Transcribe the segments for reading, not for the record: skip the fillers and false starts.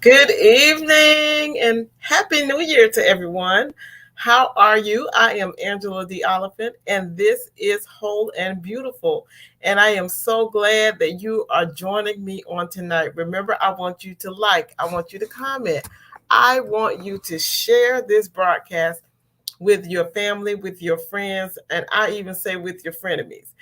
Good evening and Happy New Year to everyone. How are you? I am Angela Oliphant, and this is Whole and Beautiful. And I am so glad that you are joining me on tonight. Remember, I want you to like, I want you to comment, I want you to share this broadcast with your family, with your friends, and I even say with your frenemies.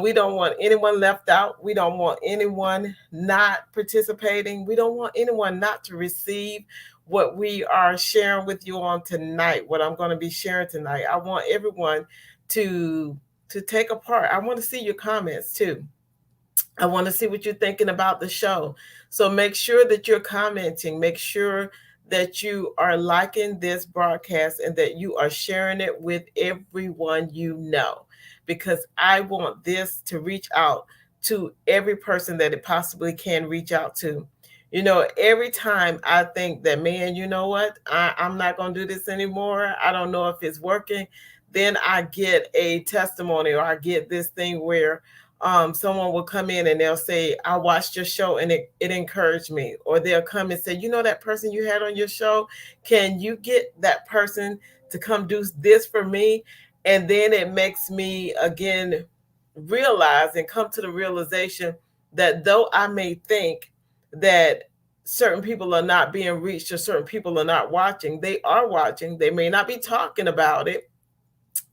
We don't want anyone left out. We don't want anyone not participating. We don't want anyone not to receive what we are sharing with you on tonight, what I'm going to be sharing tonight. I want everyone to take a part. I want to see your comments too. I want to see what you're thinking about the show. So make sure that you're commenting. Make sure that you are liking this broadcast and that you are sharing it with everyone you know, because I want this to reach out to every person that it possibly can reach out to. Every time I think that, man, you know what? I'm not going to do this anymore. I don't know if it's working. Then I get a testimony, or I get this thing where someone will come in and they'll say, I watched your show and it encouraged me. Or they'll come and say, that person you had on your show, can you get that person to come do this for me? And then it makes me again realize and come to the realization that though I may think that certain people are not being reached or certain people are not watching, they are watching. They may not be talking about it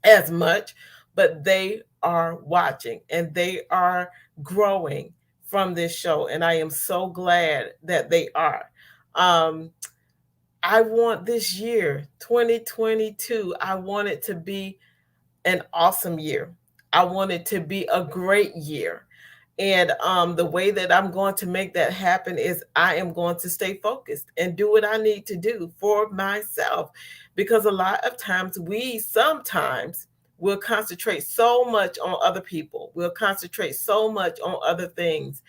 as much, but they are watching and they are growing from this show. And I am so glad that they are. Um, I want this year, 2022, I want it to be an awesome year. I want it to be a great year. And the way that I'm going to make that happen is I am going to stay focused and do what I need to do for myself. Because a lot of times we sometimes will concentrate so much on other people, we'll concentrate so much on other things,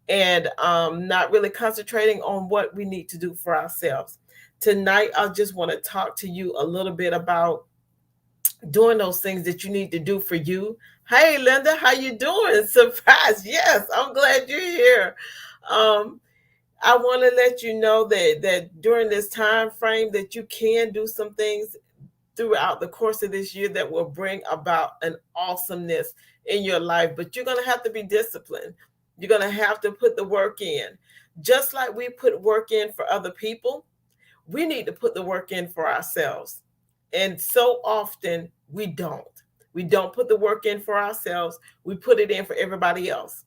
and not really concentrating on what we need to do for ourselves. Tonight, I just want to talk to you a little bit about doing those things that you need to do for you. Hey, Linda, how you doing? Surprise! Yes, I'm glad you're here. Um, I want to let you know that during this time frame that you can do some things throughout the course of this year that will bring about an awesomeness in your life. But you're going to have to be disciplined. You're going to have to put the work in. Just like we put work in for other people, we need to put the work in for ourselves. And so often we don't. We don't put the work in for ourselves. We put it in for everybody else.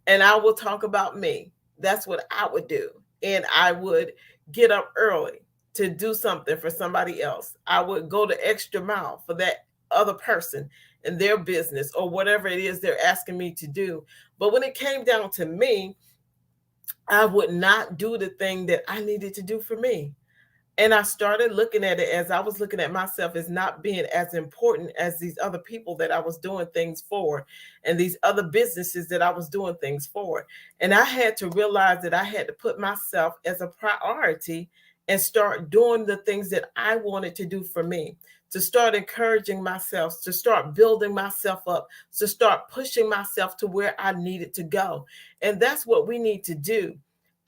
And I will talk about me. That's what I would do. And I would get up early to do something for somebody else. I would go the extra mile for that other person and their business or whatever it is they're asking me to do. But when it came down to me, I would not do the thing that I needed to do for me. And I started looking at it as I was looking at myself as not being as important as these other people that I was doing things for and these other businesses that I was doing things for. And I had to realize that I had to put myself as a priority and start doing the things that I wanted to do for me, to start encouraging myself, to start building myself up, to start pushing myself to where I needed to go. And that's what we need to do.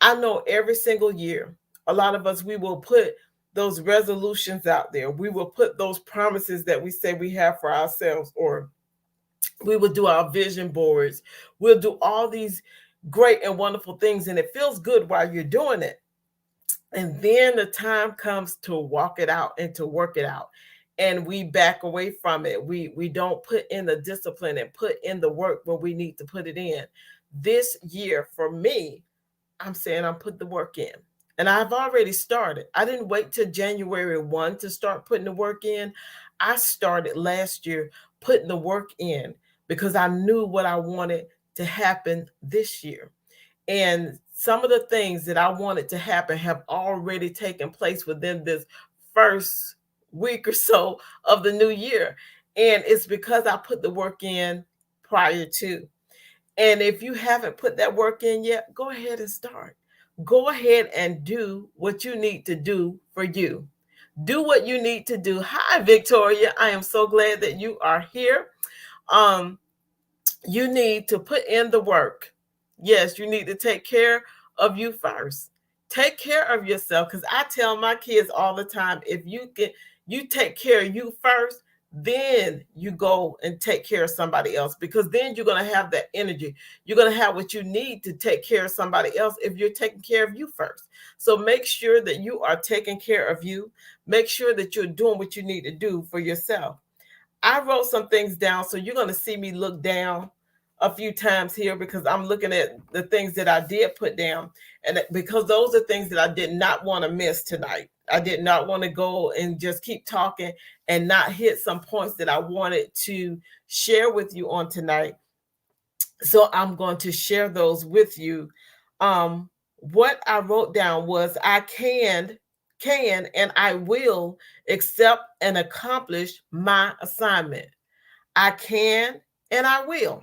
I know every single year, a lot of us, we will put those resolutions out there. We will put those promises that we say we have for ourselves, or we will do our vision boards. We'll do all these great and wonderful things, and it feels good while you're doing it. And then the time comes to walk it out and to work it out. And we back away from it. We don't put in the discipline and put in the work where we need to put it in. This year for me, I'm saying I'm putting the work in. And I've already started. I didn't wait till January 1 to start putting the work in. I started last year putting the work in because I knew what I wanted to happen this year. And some of the things that I wanted to happen have already taken place within this first week or so of the new year. And it's because I put the work in prior to. And if you haven't put that work in yet, go ahead and start. Go ahead and do what you need to do for you. Do what you need to do. Hi, Victoria. I am so glad that you are here. You need to put in the work. Yes, you need to take care of you first. take care of yourself, because I tell my kids all the time, if you take care of you first, then you go and take care of somebody else, because then you're going to have that energy. You're going to have what you need to take care of somebody else if you're taking care of you first. So make sure that you are taking care of you. Make sure that you're doing what you need to do for yourself. I wrote some things down, so you're going to see me look down a few times here, because I'm looking at the things that I did put down, and because those are things that I did not want to miss tonight. I did not want to go and just keep talking and not hit some points that I wanted to share with you on tonight. So I'm going to share those with you. What I wrote down was, I can and I will accept and accomplish my assignment. I can and I will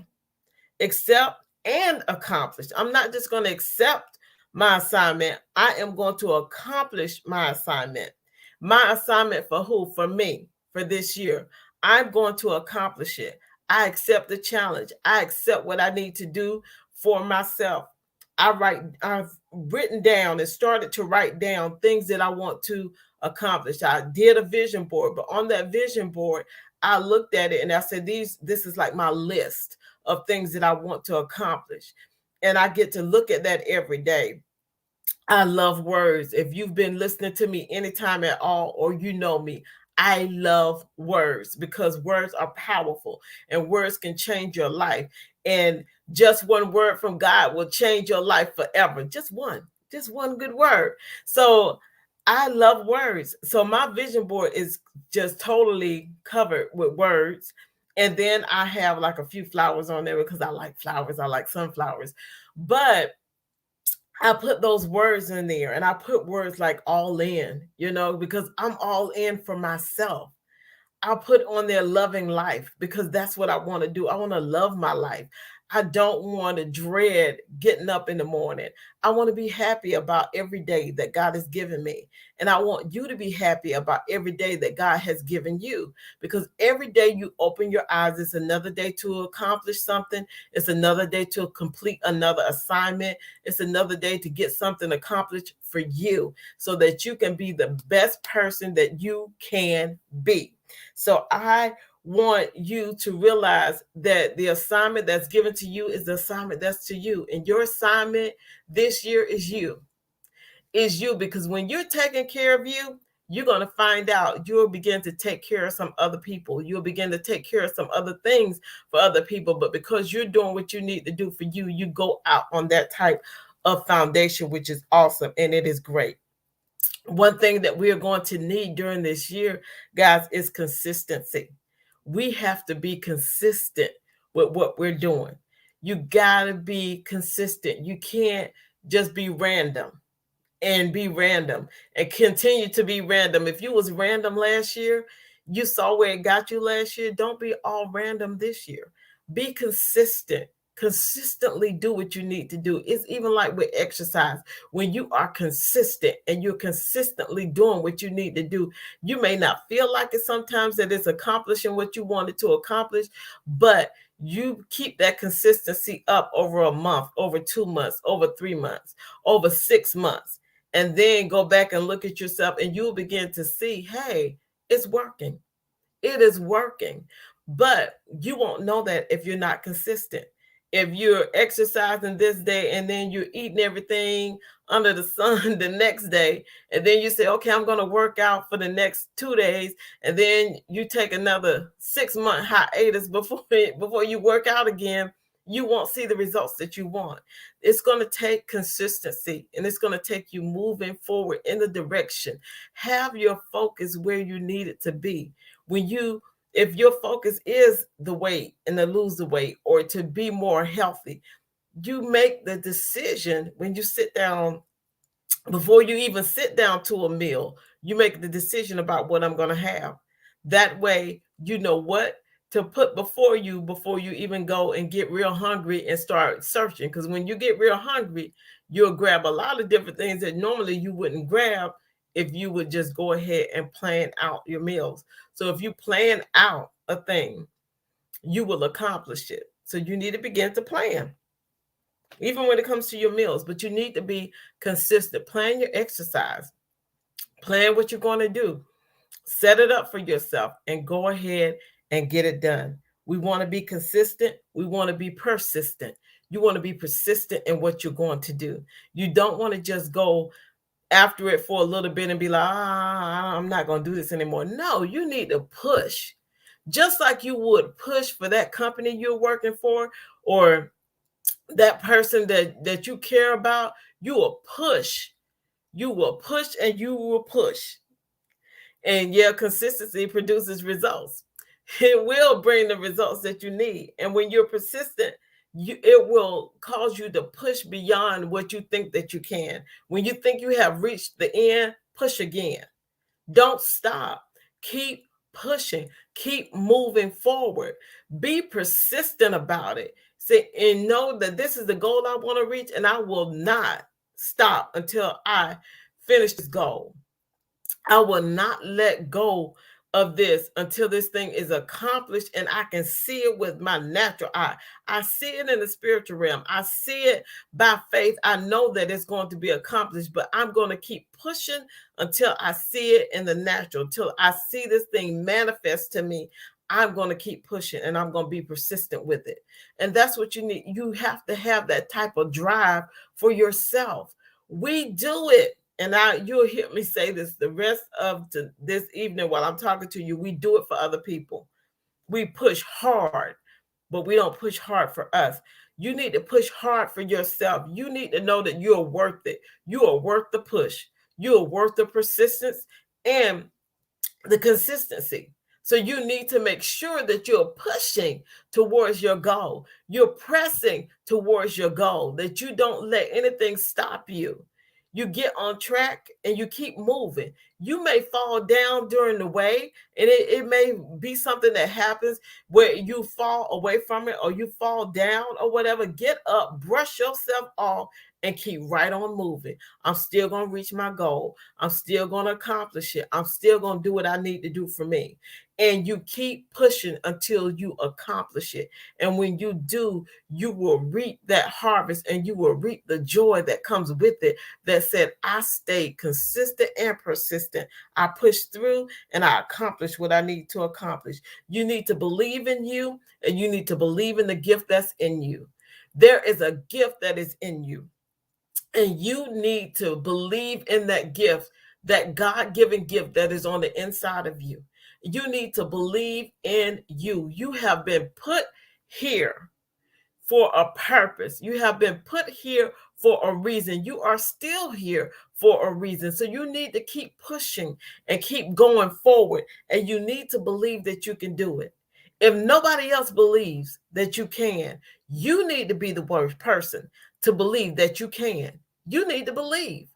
accept and accomplish. I'm not just going to accept my assignment. I am going to accomplish my assignment. My assignment for who? For me, for this year. I'm going to accomplish it. I accept the challenge. I accept what I need to do for myself. I've written down and started to write down things that I want to accomplish. I did a vision board, but on that vision board, I looked at it and I said, this is like my list of things that I want to accomplish. And I get to look at that every day. I love words. If you've been listening to me anytime at all, or you know me, I love words, because words are powerful and words can change your life. And just one word from God will change your life forever. Just one good word. So I love words. So my vision board is just totally covered with words. And then I have like a few flowers on there, because I like flowers. I like sunflowers. But I put those words in there, and I put words like all in, because I'm all in for myself. I'll put on their loving life, because that's what I want to do. I want to love my life. I don't want to dread getting up in the morning. I want to be happy about every day that God has given me. And I want you to be happy about every day that God has given you, because every day you open your eyes, it's another day to accomplish something. It's another day to complete another assignment. It's another day to get something accomplished for you, so that you can be the best person that you can be. So I want you to realize that the assignment that's given to you is the assignment that's to you. And your assignment this year is you. Because when you're taking care of you, you're going to find out you'll begin to take care of some other people. You'll begin to take care of some other things for other people. But because you're doing what you need to do for you, you go out on that type of foundation, which is awesome. And it is great. One thing that we are going to need during this year, guys, is consistency. We have to be consistent with what we're doing. You got to be consistent. You can't just be random and continue to be random. If you was random last year, you saw where it got you last year. Don't be all random this year. Be consistent. Consistently do what you need to do. It's even like with exercise. When you are consistent and you're consistently doing what you need to do, you may not feel like it sometimes that it's accomplishing what you wanted to accomplish, but you keep that consistency up over a month, over 2 months, over 3 months, over 6 months, and then go back and look at yourself, and you'll begin to see, hey, it's working. It is working. But you won't know that if you're not consistent. If you're exercising this day and then you're eating everything under the sun the next day, and then you say, okay, I'm going to work out for the next 2 days, and then you take another 6-month hiatus before you work out again, you won't see the results that you want. It's going to take consistency, and it's going to take you moving forward in the direction. Have your focus where you need it to be. If your focus is the weight and to lose the weight or to be more healthy, you make the decision when you sit down. Before you even sit down to a meal, you make the decision about what I'm going to have. That way, you know what to put before you even go and get real hungry and start searching. Because when you get real hungry, you'll grab a lot of different things that normally you wouldn't grab if you would just go ahead and plan out your meals. So if you plan out a thing, you will accomplish it. So you need to begin to plan. even when it comes to your meals. But you need to be consistent. Plan your exercise, plan what you're going to do, set it up for yourself, and go ahead and get it done. We want to be consistent. We want to be persistent. You want to be persistent in what you're going to do. You don't want to just go after it for a little bit and be like, I'm not going to do this anymore. No, you need to push. Just like you would push for that company you're working for, or that person that you care about, you will push. You will push and you will push. And yeah, consistency produces results. It will bring the results that you need. And when you're persistent, it will cause you to push beyond what you think that you can. When you think you have reached the end, push again. Don't stop. Keep pushing. Keep moving forward. Be persistent about it. Say, and know that this is the goal I want to reach, and I will not stop until I finish this goal. I will not let go of this until this thing is accomplished and I can see it with my natural eye. I see it in the spiritual realm. I see it by faith. I know that it's going to be accomplished, but I'm going to keep pushing until I see it in the natural, until I see this thing manifest to me. I'm going to keep pushing and I'm going to be persistent with it. And that's what you need. You have to have that type of drive for yourself. We do it. And you'll hear me say this the rest of this evening while I'm talking to you. We do it for other people. We push hard, but we don't push hard for us. You need to push hard for yourself. You need to know that you're worth it. You are worth the push. You are worth the persistence and the consistency. So you need to make sure that you're pushing towards your goal. You're pressing towards your goal, that you don't let anything stop you. You get on track and you keep moving. You may fall down during the way, and it may be something that happens where you fall away from it or you fall down or whatever. Get up, brush yourself off, and keep right on moving. I'm still going to reach my goal. I'm still going to accomplish it. I'm still going to do what I need to do for me. And you keep pushing until you accomplish it. And when you do, you will reap that harvest and you will reap the joy that comes with it, that said, I stayed consistent and persistent. I pushed through and I accomplished what I need to accomplish. You need to believe in you, and you need to believe in the gift that's in you. There is a gift that is in you, and you need to believe in that gift, that God-given gift that is on the inside of you. You need to believe in you. You have been put here for a purpose. You have been put here for a reason. You are still here for a reason. So you need to keep pushing and keep going forward. And you need to believe that you can do it. If nobody else believes that you can, you need to be the worst person to believe that you can. You need to believe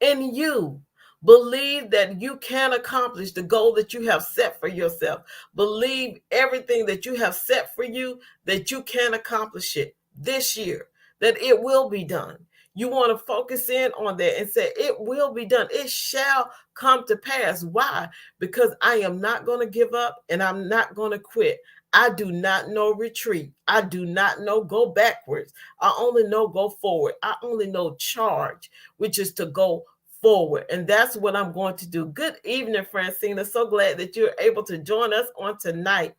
in you. Believe that you can accomplish the goal that you have set for yourself. Believe everything that you have set for you, that you can accomplish it this year, that it will be done. You want to focus in on that and say, it will be done. It shall come to pass. Why? Because I am not going to give up and I'm not going to quit. I do not know retreat. I do not know go backwards. I only know go forward. I only know charge, which is to go forward. And that's what I'm going to do. Good evening, Francina. So glad that you're able to join us on tonight.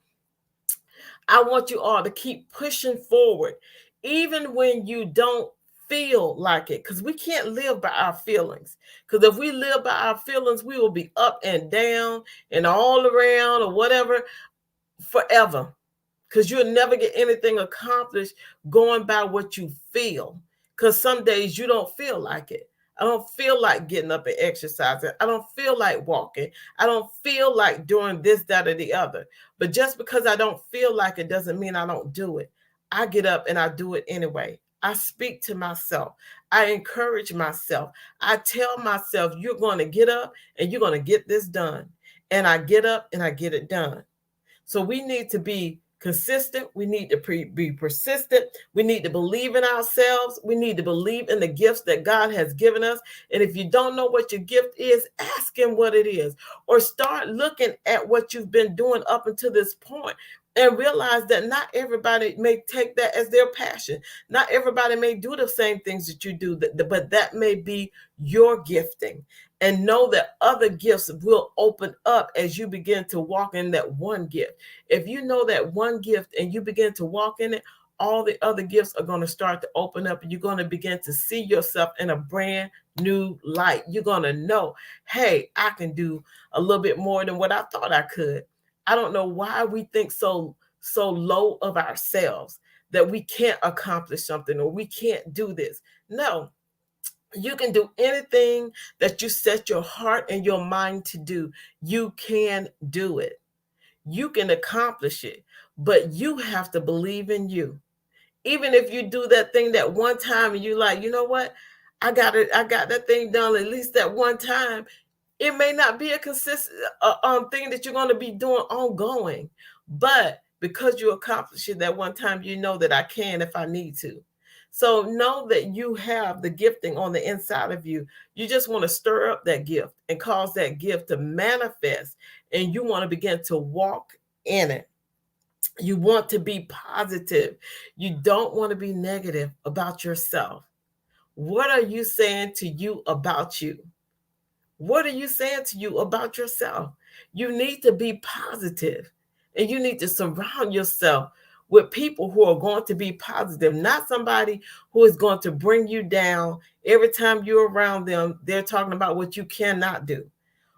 I want you all to keep pushing forward, even when you don't feel like it, because we can't live by our feelings. Because if we live by our feelings, we will be up and down and all around or whatever forever, because you'll never get anything accomplished going by what you feel. Because some days you don't feel like it. I don't feel like getting up and exercising. I don't feel like walking. I don't feel like doing this, that, or the other. But just because I don't feel like it doesn't mean I don't do it. I get up and I do it anyway. I speak to myself. I encourage myself. I tell myself, you're going to get up and you're going to get this done. And I get up and I get it done. So we need to be consistent. We need to be persistent. We need to believe in ourselves. We need to believe in the gifts that God has given us. And if you don't know what your gift is, ask him what it is, or start looking at what you've been doing up until this point. and realize that not everybody may take that as their passion. Not everybody may do the same things that you do, but that may be your gifting. And know that other gifts will open up as you begin to walk in that one gift. If you know that one gift and you begin to walk in it, all the other gifts are going to start to open up, and you're going to begin to see yourself in a brand new light. You're going to know, hey, I can do a little bit more than what I thought I could. I don't know why we think so low of ourselves that we can't accomplish something or we can't do this. No, you can do anything that you set your heart and your mind to do. You can do it. You can accomplish it, but you have to believe in you. Even if you do that thing that one time and you like, you know what? I got it. I got that thing done at least that one time. It may not be a consistent thing that you're going to be doing ongoing, but because you accomplish it that one time, you know that I can if I need to. So know that you have the gifting on the inside of you. You just want to stir up that gift and cause that gift to manifest, and you want to begin to walk in it. You want to be positive. You don't want to be negative about yourself. What are you saying to you about you? What are you saying to you about yourself? You need to be positive, and you need to surround yourself with people who are going to be positive, not somebody who is going to bring you down. Every time you're around them, they're talking about what you cannot do,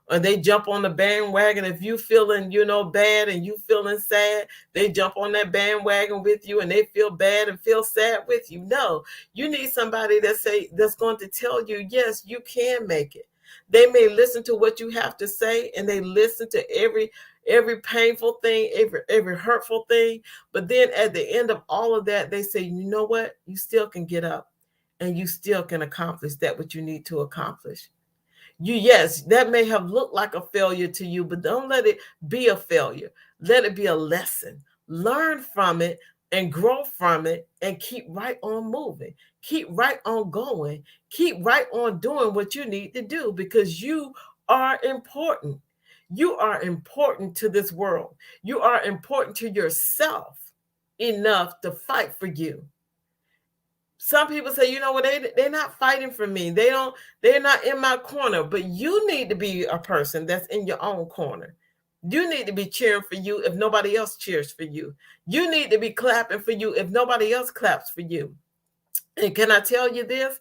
or they jump on the bandwagon. If you feeling, bad and you feeling sad, they jump on that bandwagon with you and they feel bad and feel sad with you. No, you need somebody that's going to tell you, yes, you can make it. They may listen to what you have to say, and they listen to every painful thing, every hurtful thing. But then at the end of all of that, they say, you know what? You still can get up and you still can accomplish that what you need to accomplish. Yes, that may have looked like a failure to you, but don't let it be a failure. Let it be a lesson. Learn from it and grow from it, and keep right on moving. Keep right on going. Keep right on doing what you need to do, because you are important. You are important to this world. You are important to yourself enough to fight for you. Some people say, you know what, they're not fighting for me. They're not in my corner. But you need to be a person that's in your own corner. You need to be cheering for you if nobody else cheers for you. You need to be clapping for you if nobody else claps for you. And can I tell you this?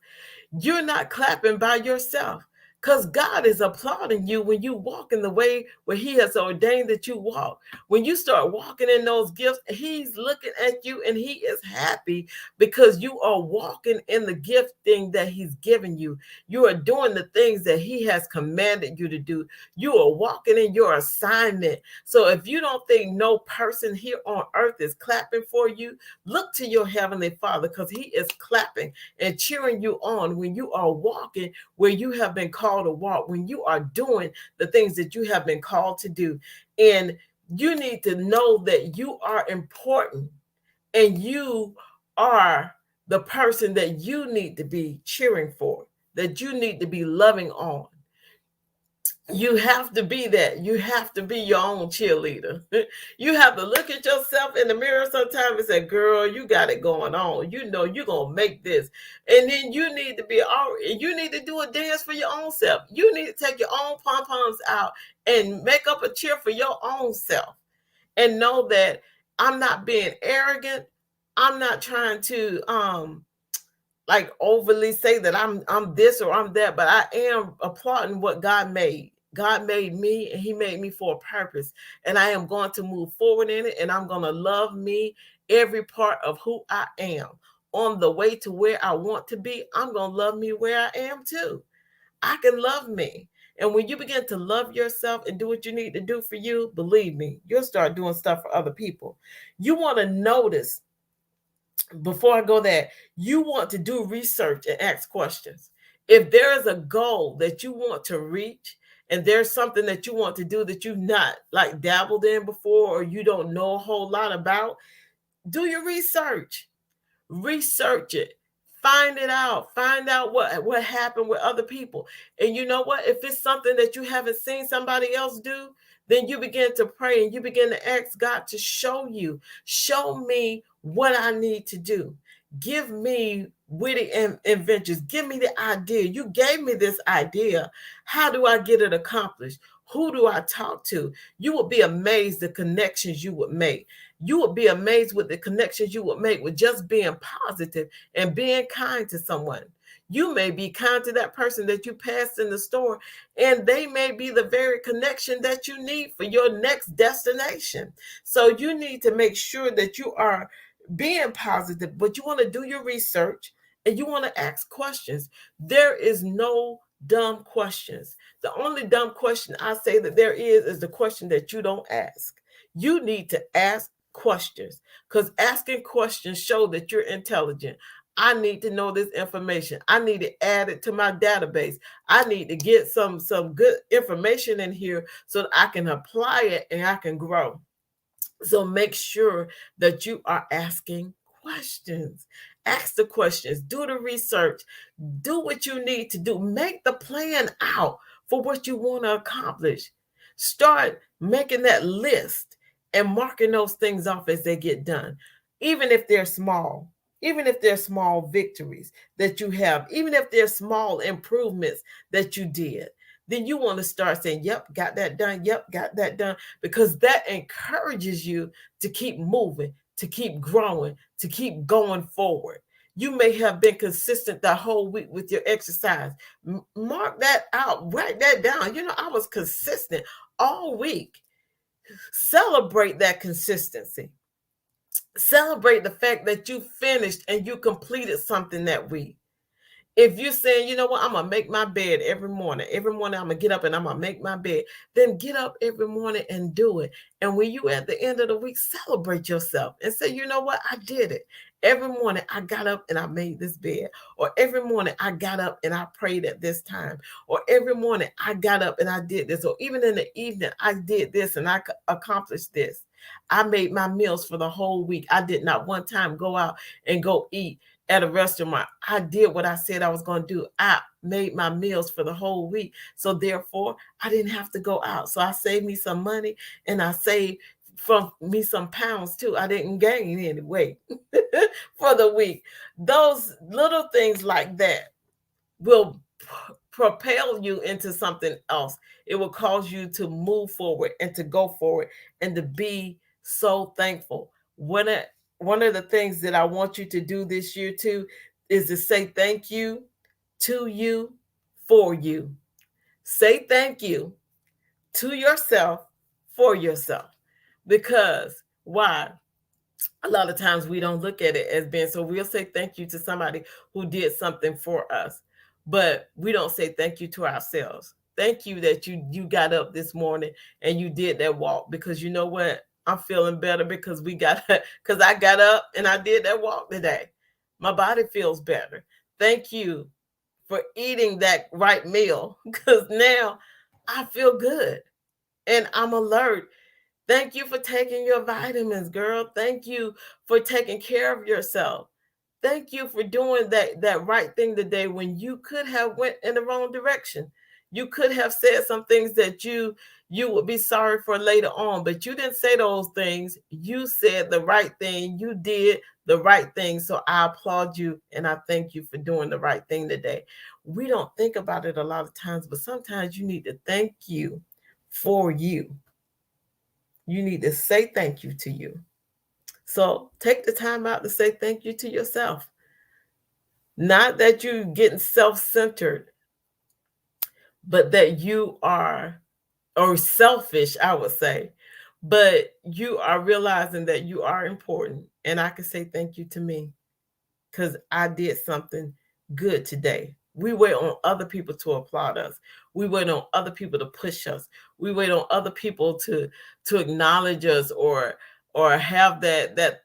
You're not clapping by yourself, because God is applauding you when you walk in the way where He has ordained that you walk. When you start walking in those gifts, He's looking at you and He is happy because you are walking in the gifting that He's given you. You are doing the things that He has commanded you to do. You are walking in your assignment. So if you don't think no person here on earth is clapping for you, look to your Heavenly Father, because He is clapping and cheering you on when you are walking where you have been called to walk, when you are doing the things that you have been called to do. And you need to know that you are important, and you are the person that you need to be cheering for, that you need to be loving on. You have to be that. You have to be your own cheerleader. You have to look at yourself in the mirror sometimes and say, girl, you got it going on. You know you're going to make this. And then you need to you need to do a dance for your own self. You need to take your own pom-poms out and make up a cheer for your own self. And know that I'm not being arrogant. I'm not trying to like overly say that I'm this or I'm that, but I am applauding what God made. God made me, and He made me for a purpose. And I am going to move forward in it, and I'm going to love me, every part of who I am. On the way to where I want to be, I'm going to love me where I am too. I can love me. And when you begin to love yourself and do what you need to do for you, believe me, you'll start doing stuff for other people. You want to notice, before I go there, you want to do research and ask questions. If there is a goal that you want to reach, and there's something that you want to do that you've not like dabbled in before, or you don't know a whole lot about, do your research. Research it. Find it out. Find out what happened with other people. And you know what? If it's something that you haven't seen somebody else do, then you begin to pray and you begin to ask God to show you. Show me what I need to do. Give me witty inventions. Give me the idea. You gave me this idea. How do I get it accomplished? Who do I talk to? You would be amazed the connections you would make. You would be amazed with the connections you would make with just being positive and being kind to someone. You may be kind to that person that you passed in the store, and they may be the very connection that you need for your next destination. So you need to make sure that you are being positive, but you want to do your research and you want to ask questions. There is no dumb questions. The only dumb question I say that there is the question that you don't ask. You need to ask questions, because asking questions show that you're intelligent. I need to know this information. I need to add it to my database. I need to get some good information in here so that I can apply it and I can grow. So make sure that you are asking questions. Ask the questions, do the research, do what you need to do. Make the plan out for what you want to accomplish. Start making that list and marking those things off as they get done, even if they're small. Even if they're small victories that you have, even if they're small improvements that you did, then you want to start saying, yep, got that done. Yep, got that done. Because that encourages you to keep moving, to keep growing, to keep going forward. You may have been consistent the whole week with your exercise. Mark that out, write that down. I was consistent all week. Celebrate that consistency. Celebrate the fact that you finished and you completed something that week. If you're saying, you know what, I'm going to make my bed every morning I'm going to get up and I'm going to make my bed, then get up every morning and do it. And when you at the end of the week, celebrate yourself and say, you know what, I did it. Every morning I got up and I made this bed. Or every morning I got up and I prayed at this time. Or every morning I got up and I did this. Or even in the evening, I did this and I accomplished this. I made my meals for the whole week. I did not one time go out and go eat at a restaurant. I did what I said I was going to do. I made my meals for the whole week. So therefore, I didn't have to go out. So I saved me some money and I saved from me some pounds too. I didn't gain any weight for the week. Those little things like that will propel you into something else. It will cause you to move forward and to go forward and to be so thankful. One of the things that I want you to do this year too is to say thank you to you for you. Say thank you to yourself for yourself. Because why? A lot of times we don't look at it as being, so we'll say thank you to somebody who did something for us, but we don't say thank you to ourselves. Thank you that you got up this morning and you did that walk, because you know what? I'm feeling better because I got up and I did that walk today. My body feels better. Thank you for eating that right meal, because now I feel good and I'm alert. Thank you for taking your vitamins, girl. Thank you for taking care of yourself. Thank you for doing that right thing today when you could have went in the wrong direction. You could have said some things that you would be sorry for later on, but you didn't say those things. You said the right thing. You did the right thing. So I applaud you and I thank you for doing the right thing today. We don't think about it a lot of times, but sometimes you need to thank you for you. You need to say thank you to you. So take the time out to say thank you to yourself. Not that you're getting self-centered, but that you are, or selfish, I would say, but you are realizing that you are important. And I can say thank you to me because I did something good today. We wait on other people to applaud us. We wait on other people to push us. We wait on other people to acknowledge us or have that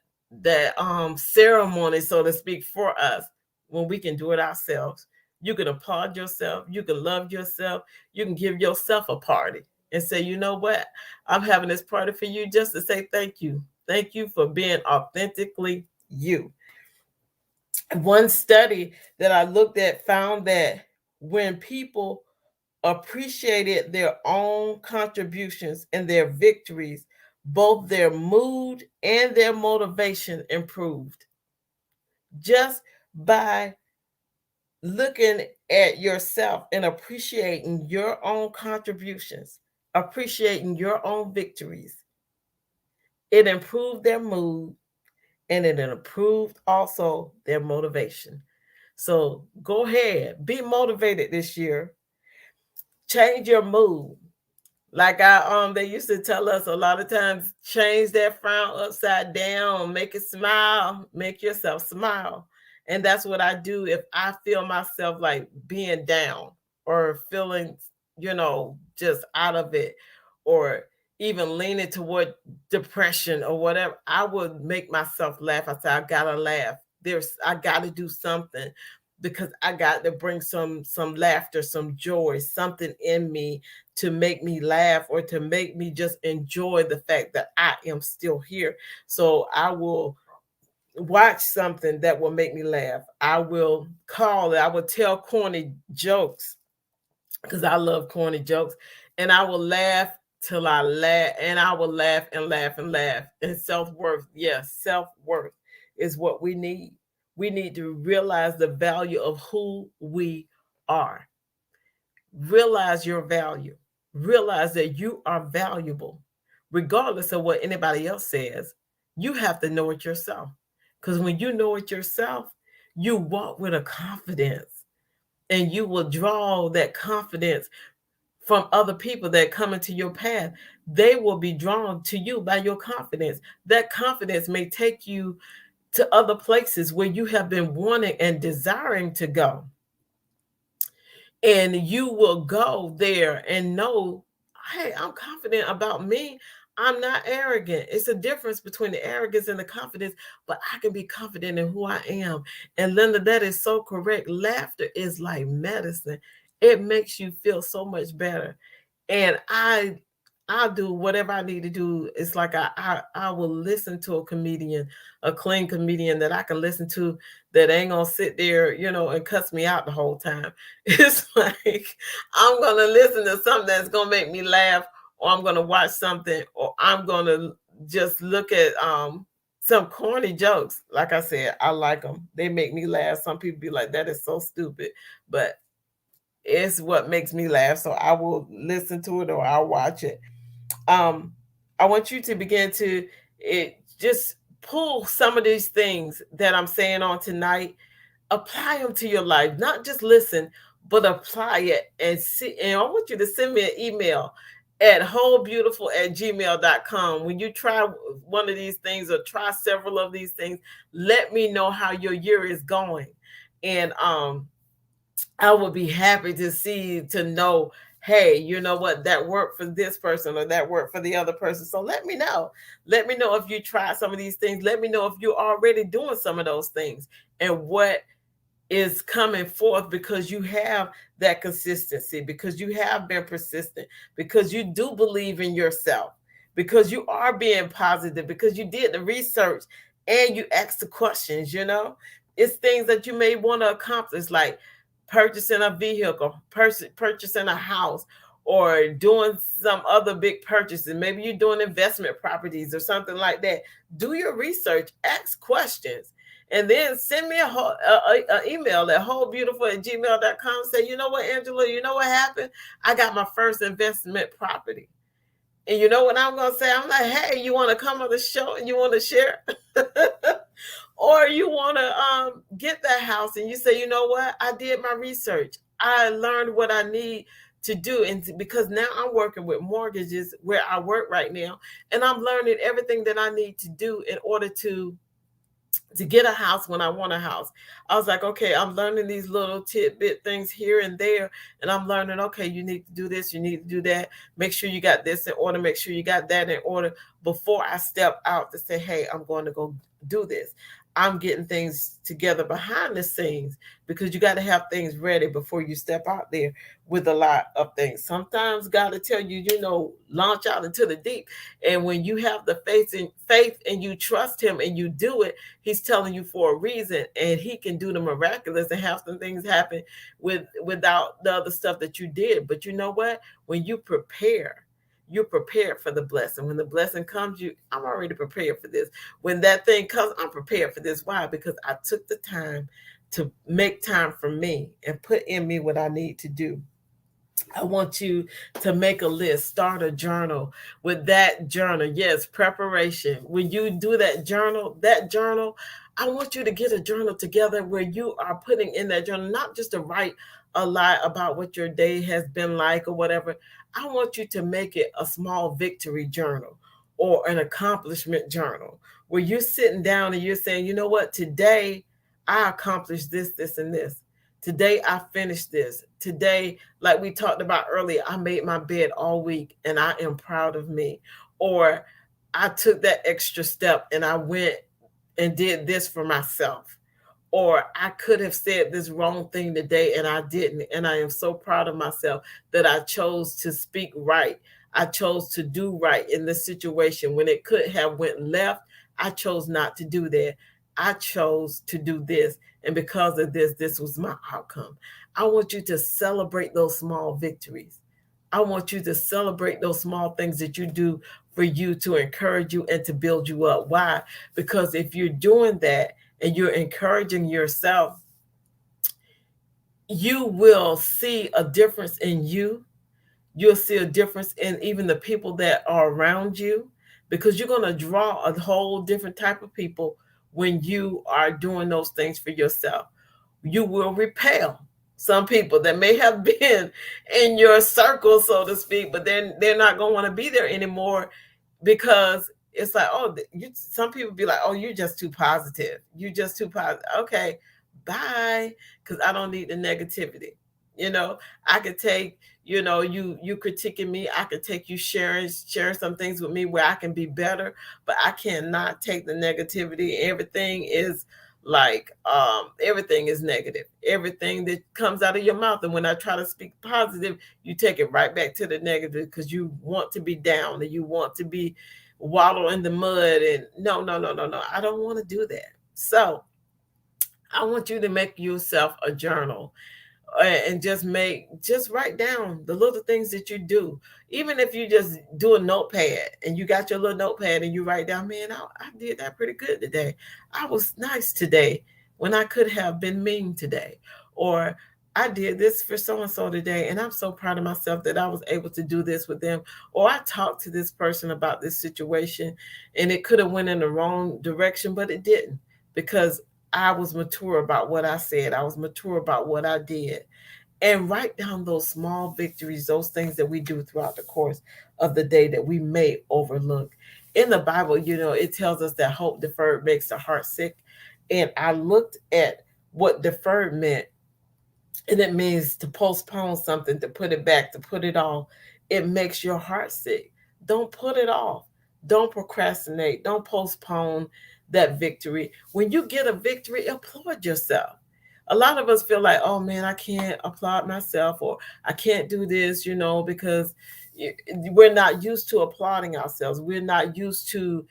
ceremony, so to speak, for us, when we can do it ourselves. You can applaud yourself. You can love yourself. You can give yourself a party and say, you know what? I'm having this party for you just to say thank you. Thank you for being authentically you. One study that I looked at found that when people appreciated their own contributions and their victories, both their mood and their motivation improved. Just by looking at yourself and appreciating your own contributions, appreciating your own victories, it improved their mood and it improved also their motivation. So go ahead, be motivated this year. Change your mood. Like they used to tell us a lot of times, change that frown upside down, make it smile, make yourself smile. And that's what I do if I feel myself like being down or feeling, just out of it, or even leaning toward depression or whatever. I would make myself laugh. I say, I gotta laugh. I gotta do something because I got to bring some laughter, some joy, something in me to make me laugh or to make me just enjoy the fact that I am still here. So I will watch something that will make me laugh. I will call it, I will tell corny jokes because I love corny jokes, and I will laugh till I laugh, and I will laugh and laugh and laugh. And self-worth, yes, self-worth is what we need. We need to realize the value of who we are. Realize your value. Realize that you are valuable, regardless of what anybody else says. You have to know it yourself. Because when you know it yourself, you walk with a confidence, and you will draw that confidence from other people that come into your path. They will be drawn to you by your confidence. That confidence may take you to other places where you have been wanting and desiring to go, and you will go there and know, hey, I'm confident about me. I'm not arrogant. It's a difference between the arrogance and the confidence, but I can be confident in who I am. And Linda, that is so correct. Laughter is like medicine. It makes you feel so much better. And I'll do whatever I need to do. It's like I will listen to a comedian, a clean comedian that I can listen to, that ain't gonna sit there, and cuss me out the whole time. It's like I'm gonna listen to something that's gonna make me laugh, or I'm gonna watch something, or I'm gonna just look at some corny jokes. Like I said, I like them. They make me laugh. Some people be like, that is so stupid, but it's what makes me laugh. So I will listen to it or I'll watch it. um, I want you to begin to just pull some of these things that I'm saying on tonight, apply them to your life, not just listen, but apply it and see. And I want you to send me an email at wholebeautiful@gmail.com. When you try one of these things or try several of these things, let me know how your year is going. And I would be happy to know, hey, you know what, that worked for this person or that worked for the other person. So let me know. Let me know if you try some of these things. Let me know if you're already doing some of those things and what is coming forth, because you have that consistency, because you have been persistent, because you do believe in yourself, because you are being positive, because you did the research and you asked the questions. It's things that you may want to accomplish, like purchasing a vehicle, purchasing a house, or doing some other big purchases. Maybe you're doing investment properties or something like that. Do your research, ask questions, and then send me a email at wholebeautiful@gmail.com. Say, you know what, Angela, you know what happened? I got my first investment property. And you know what I'm going to say? I'm like, hey, you want to come on the show and you want to share? Or you want to get that house and you say, you know what? I did my research. I learned what I need to do. And because now I'm working with mortgages where I work right now, and I'm learning everything that I need to do in order to get a house when I want a house. I was like, okay, I'm learning these little tidbit things here and there. And I'm learning, okay, you need to do this, you need to do that. Make sure you got this in order. Make sure you got that in order before I step out to say, hey, I'm going to go do this. I'm getting things together behind the scenes, because you got to have things ready before you step out there with a lot of things. Sometimes God will tell you, launch out into the deep. And when you have the faith and you trust him and you do it, he's telling you for a reason, and he can do the miraculous and have some things happen without the other stuff that you did. But you know what? When you prepare, you're prepared for the blessing. When the blessing comes, I'm already prepared for this. When that thing comes, I'm prepared for this. Why? Because I took the time to make time for me and put in me what I need to do. I want you to make a list, start a journal. With that journal, yes, preparation. When you do that journal, I want you to get a journal together where you are putting in that journal, not just to write a lot about what your day has been like or whatever. I want you to make it a small victory journal or an accomplishment journal where you're sitting down and you're saying, you know what, today I accomplished this, this, and this. Today I finished this. Today, like we talked about earlier, I made my bed all week and I am proud of me. Or I took that extra step and I went and did this for myself. Or I could have said this wrong thing today and I didn't. And I am so proud of myself that I chose to speak right. I chose to do right in this situation. When it could have went left, I chose not to do that. I chose to do this. And because of this, this was my outcome. I want you to celebrate those small victories. I want you to celebrate those small things that you do for you, to encourage you and to build you up. Why? Because if you're doing that and you're encouraging yourself, you will see a difference in you. You'll see a difference in even the people that are around you, because you're going to draw a whole different type of people when you are doing those things for yourself. You will repel some people that may have been in your circle, so to speak, but then they're not going to want to be there anymore, because it's like, oh, some people be like, oh, you're just too positive. You're just too positive. Okay, bye, because I don't need the negativity. You know, I could take, you critiquing me. I could take you sharing some things with me where I can be better, but I cannot take the negativity. Everything is like, everything is negative. Everything that comes out of your mouth, and when I try to speak positive, you take it right back to the negative, because you want to be down and you want to be waddle in the mud. And no, no, no, no, no, I don't want to do that. So I want you to make yourself a journal, and just write down the little things that you do. Even if you just do a notepad and you got your little notepad and you write down, man, I did that pretty good today. I was nice today when I could have been mean today. Or I did this for so and so today, and I'm so proud of myself that I was able to do this with them. Or I talked to this person about this situation, and it could have went in the wrong direction, but it didn't, because I was mature about what I said. I was mature about what I did. And write down those small victories, those things that we do throughout the course of the day that we may overlook. In the Bible, it tells us that hope deferred makes the heart sick. And I looked at what deferred meant, and it means to postpone something, to put it back, to put it off. It makes your heart sick. Don't put it off. Don't procrastinate. Don't postpone that victory. When you get a victory, applaud yourself. A lot of us feel like, oh man, I can't applaud myself, or I can't do this, because we're not used to applauding ourselves. We're not used to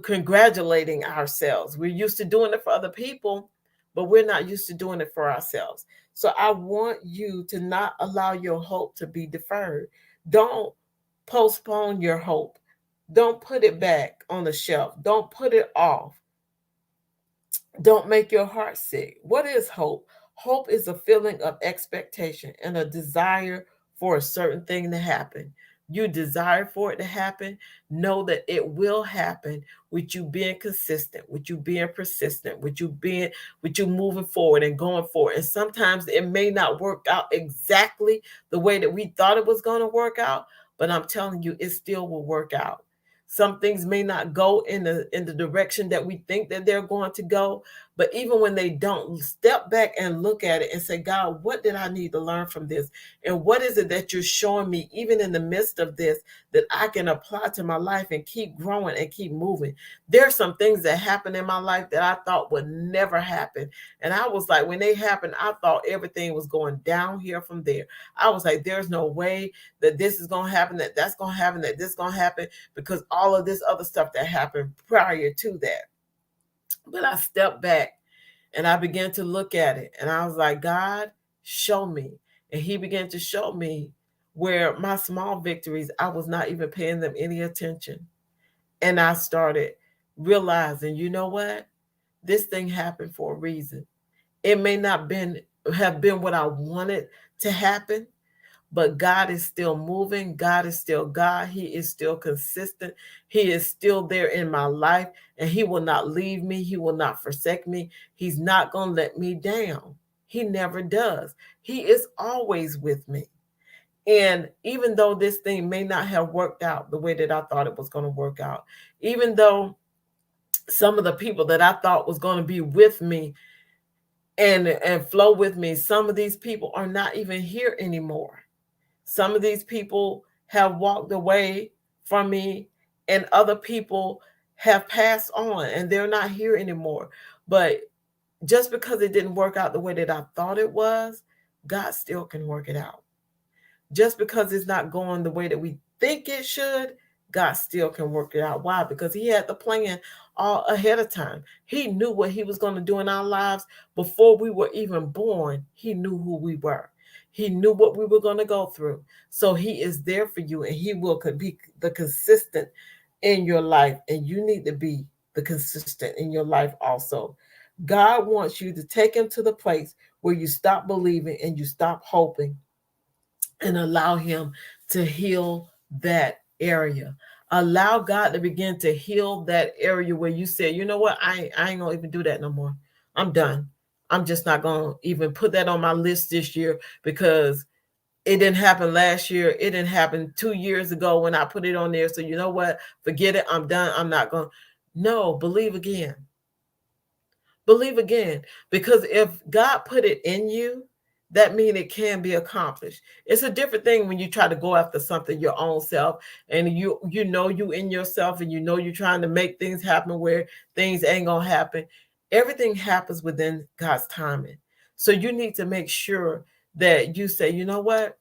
congratulating ourselves. We're used to doing it for other people, but we're not used to doing it for ourselves. So I want you to not allow your hope to be deferred. Don't postpone your hope. Don't put it back on the shelf. Don't put it off. Don't make your heart sick. What is hope? Hope is a feeling of expectation and a desire for a certain thing to happen. You desire for it to happen. Know that it will happen, with you being consistent, with you being persistent, with you moving forward and going forward. And sometimes it may not work out exactly the way that we thought it was going to work out, but I'm telling you, it still will work out. Some things may not go in the direction that we think that they're going to go, But even when they don't, step back and look at it and say, God, what did I need to learn from this? And what is it that you're showing me, even in the midst of this, that I can apply to my life and keep growing and keep moving? There are some things that happen in my life that I thought would never happen. And I was like, when they happened, I thought everything was going down here from there. I was like, there's no way that this is going to happen, that that's going to happen, that this is going to happen, because all of this other stuff that happened prior to that. But I stepped back and I began to look at it, and I was like, God, show me. And he began to show me where my small victories, I was not even paying them any attention. And I started realizing, you know what? This thing happened for a reason. It may not have been what I wanted to happen, but God is still moving. God is still God. He is still consistent. He is still there in my life, and he will not leave me. He will not forsake me. He's not going to let me down. He never does. He is always with me. And even though this thing may not have worked out the way that I thought it was going to work out, even though some of the people that I thought was going to be with me and flow with me, some of these people are not even here anymore. Some of these people have walked away from me, and other people have passed on and they're not here anymore. But just because it didn't work out the way that I thought it was, God still can work it out. Just because it's not going the way that we think it should, God still can work it out. Why? Because he had the plan all ahead of time. He knew what he was going to do in our lives before we were even born. He knew who we were. He knew what we were going to go through. So he is there for you, and he will be the consistent in your life. And you need to be the consistent in your life also. God wants you to take him to the place where you stop believing and you stop hoping, and allow him to heal that area. Allow God to begin to heal that area where you say, you know what, I ain't gonna even do that no more. I'm done. I'm just not gonna even put that on my list this year, because it didn't happen last year. It didn't happen 2 years ago when I put it on there. So you know what? Forget it. I'm done. I'm not going. No, believe again. Believe again. Because if God put it in you, that means it can be accomplished. It's a different thing when you try to go after something your own self, and you know you in yourself, and you know you're trying to make things happen where things ain't gonna happen. Everything happens within God's timing. So you need to make sure that you say, you know what?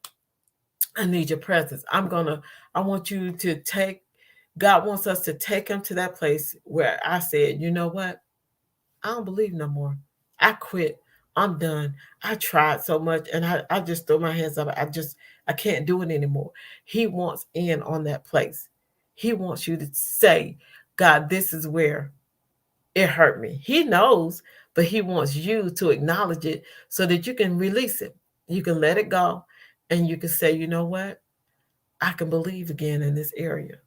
I need your presence. I want you to God wants us to take him to that place where I said, you know what? I don't believe no more. I quit. I'm done. I tried so much, and I just throw my hands up. I can't do it anymore. He wants in on that place. He wants you to say, God, this is where it hurt me. He knows, but he wants you to acknowledge it so that you can release it. You can let it go, and you can say, you know what? I can believe again in this area.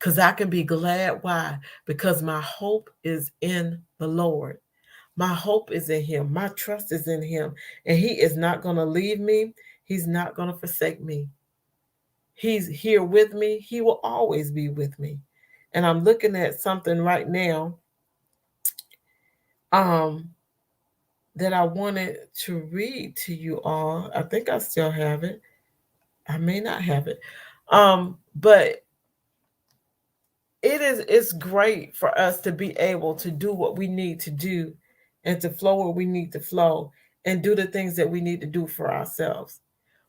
Because I can be glad. Why? Because my hope is in the Lord. My hope is in him. My trust is in him. And he is not going to leave me. He's not going to forsake me. He's here with me. He will always be with me. And I'm looking at something right now that I wanted to read to you all. I think I still have it. I may not have it. But it's great for us to be able to do what we need to do, and to flow where we need to flow, and do the things that we need to do for ourselves.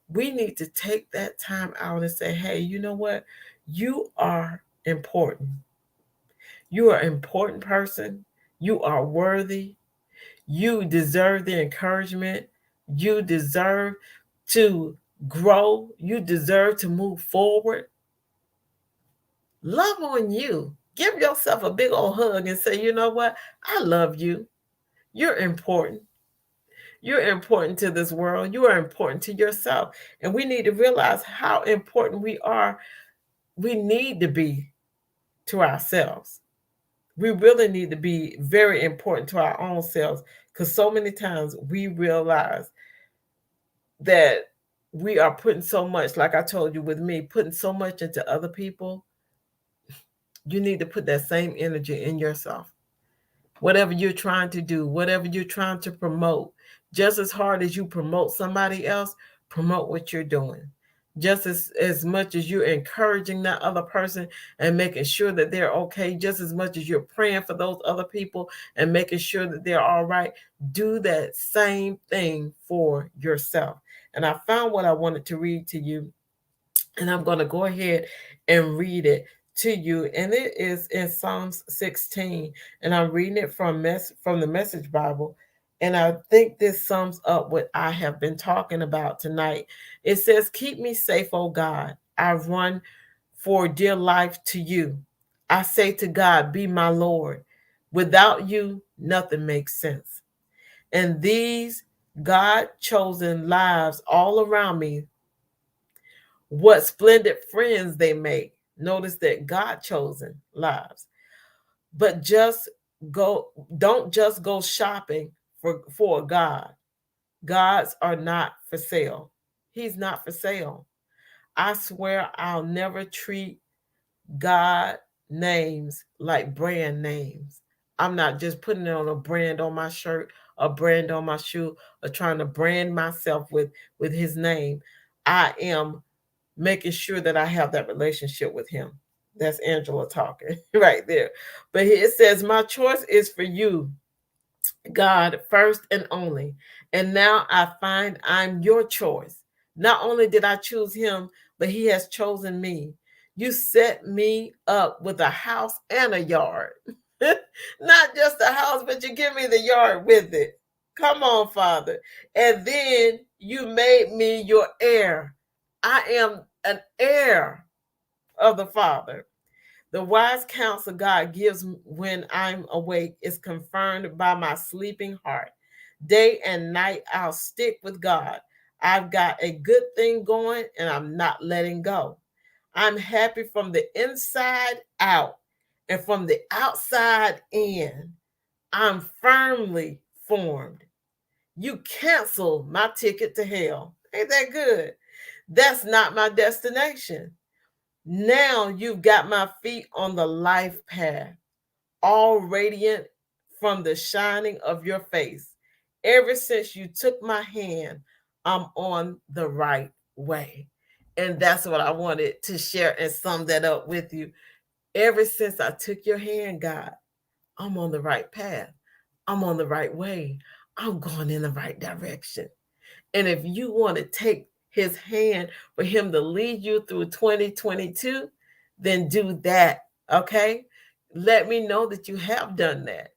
We need to take that time out and say, hey, you know what? You are important. You are an important person. You are worthy. You deserve the encouragement. You deserve to grow. You deserve to move forward. Love on you. Give yourself a big old hug and say, you know what? I love you. You're important. You're important to this world. You are important to yourself. And we need to realize how important we are. We need to be to ourselves. We really need to be very important to our own selves, because so many times we realize that we are putting so much, like I told you with me, putting so much into other people. You need to put that same energy in yourself. whatever you're trying to do, whatever you're trying to promote, just as hard as you promote somebody else, promote what you're doing. Just as much as you're encouraging that other person and making sure that they're okay, just as much as you're praying for those other people and making sure that they're all right, do that same thing for yourself. And I found what I wanted to read to you, and I'm going to go ahead and read it to you. And it is in Psalms 16, and I'm reading it from the Message Bible. And I think this sums up what I have been talking about tonight. It says, "Keep me safe, O God. I run for dear life to you. I say to God, be my Lord. Without you, nothing makes sense. And these God chosen lives all around me, what splendid friends they make." Notice that God chosen lives. But just go, don't just go shopping for a God. Gods are not for sale. He's not for sale. I swear I'll never treat God names like brand names. I'm not just putting it on a brand on my shirt, a brand on my shoe, or trying to brand myself with his name. I am making sure that I have that relationship with him. That's Angela talking right there. But it says, "My choice is for you, God, first and only. And now I find I'm your choice. Not only did I choose him, but he has chosen me. You set me up with a house and a yard." Not just a house, but you give me the yard with it. Come on, Father. "And then you made me your heir." I am an heir of the Father. The wise counsel God gives when I'm awake is confirmed by my sleeping heart. Day and night, I'll stick with God. I've got a good thing going and I'm not letting go. I'm happy from the inside out and from the outside in. I'm firmly formed. You cancel my ticket to hell. Ain't that good? That's not my destination. Now you've got my feet on the life path, all radiant from the shining of your face. Ever since you took my hand, I'm on the right way. And that's what I wanted to share and sum that up with you. Ever since I took your hand, God, I'm on the right path. I'm on the right way. I'm going in the right direction. And if you want to take his hand for him to lead you through 2022, then do that. Okay. Let me know that you have done that,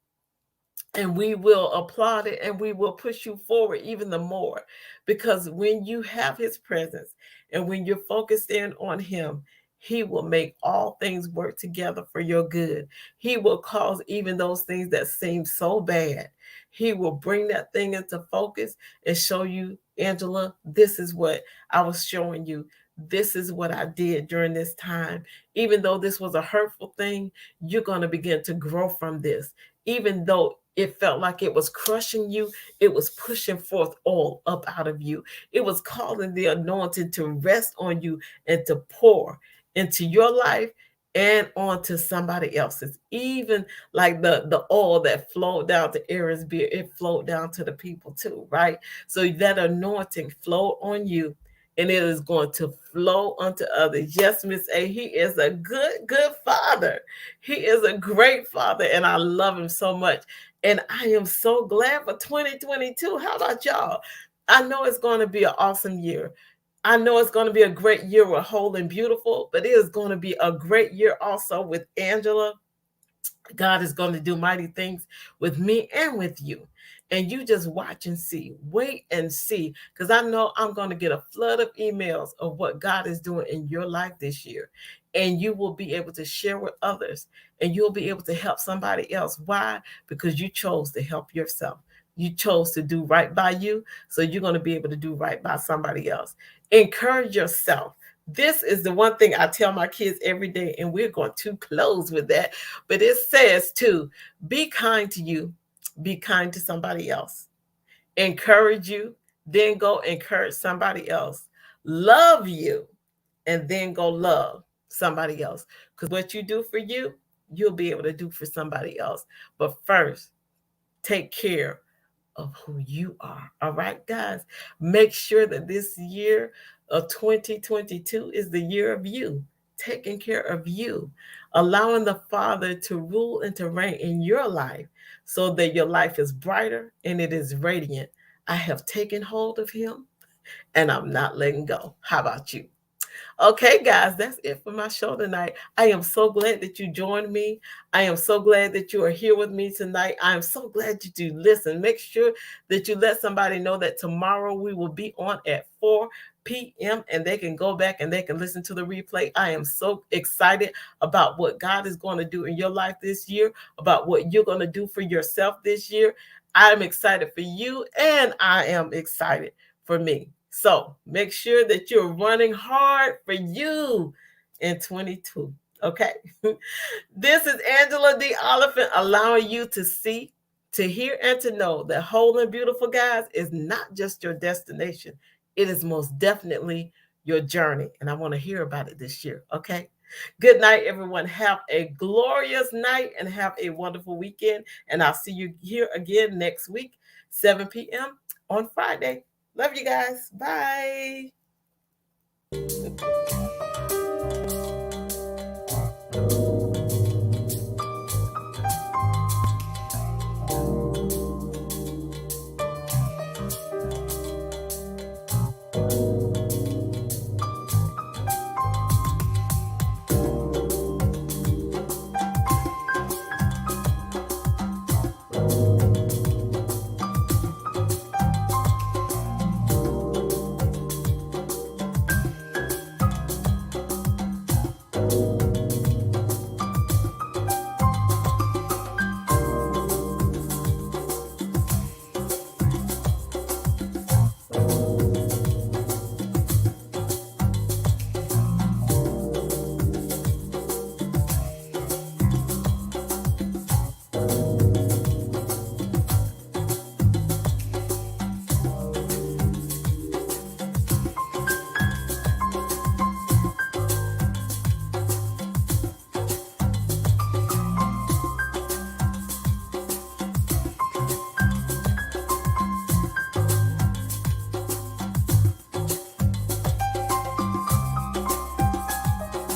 and we will applaud it and we will push you forward even the more, because when you have his presence and when you're focused in on him, he will make all things work together for your good. He will cause even those things that seem so bad, he will bring that thing into focus and show you, Angela, this is what I was showing you. This is what I did during this time. Even though this was a hurtful thing, you're going to begin to grow from this. Even though it felt like it was crushing you, it was pushing forth all up out of you. It was calling the anointing to rest on you and to pour into your life and onto somebody else's. Even like the oil that flowed down to Aaron's beard, it flowed down to the people too, right? So that anointing flowed on you, and it is going to flow unto others. Yes, Miss A, he is a good father. He is a great father, and I love him so much. And I am so glad for 2022. How about y'all? I know it's going to be an awesome year. I know it's going to be a great year with Whole and Beautiful, but it is going to be a great year also with Angela. God is going to do mighty things with me and with you. And you just watch and see, wait and see, because I know I'm going to get a flood of emails of what God is doing in your life this year. And you will be able to share with others, and you'll be able to help somebody else. Why? Because you chose to help yourself. You chose to do right by you. So you're going to be able to do right by somebody else. Encourage yourself. This is the one thing I tell my kids every day, and we're going to close with that. But it says to be kind to you, be kind to somebody else. Encourage you, then go encourage somebody else. Love you, and then go love somebody else. Because what you do for you, you'll be able to do for somebody else. But first, take care of who you are. All right, guys, make sure that this year of 2022 is the year of you, taking care of you, allowing the Father to rule and to reign in your life so that your life is brighter and it is radiant. I have taken hold of Him and I'm not letting go. How about you? Okay, guys, that's it for my show tonight. I am so glad that you joined me. I am so glad that you are here with me tonight. I am so glad that you listen. Make sure that you let somebody know that tomorrow we will be on at 4 p.m. and they can go back and they can listen to the replay. I am so excited about what God is going to do in your life this year, about what you're going to do for yourself this year. I'm excited for you and I am excited for me. So make sure that you're running hard for you in 22. Okay. This is Angela the Oliphant, allowing you to see, to hear, and to know that whole and beautiful, guys, is not just your destination. It is most definitely your journey. And I want to hear about it this year. Okay. Good night, everyone. Have a glorious night and have a wonderful weekend. And I'll see you here again next week, 7 p.m. on Friday. Love you guys. Bye.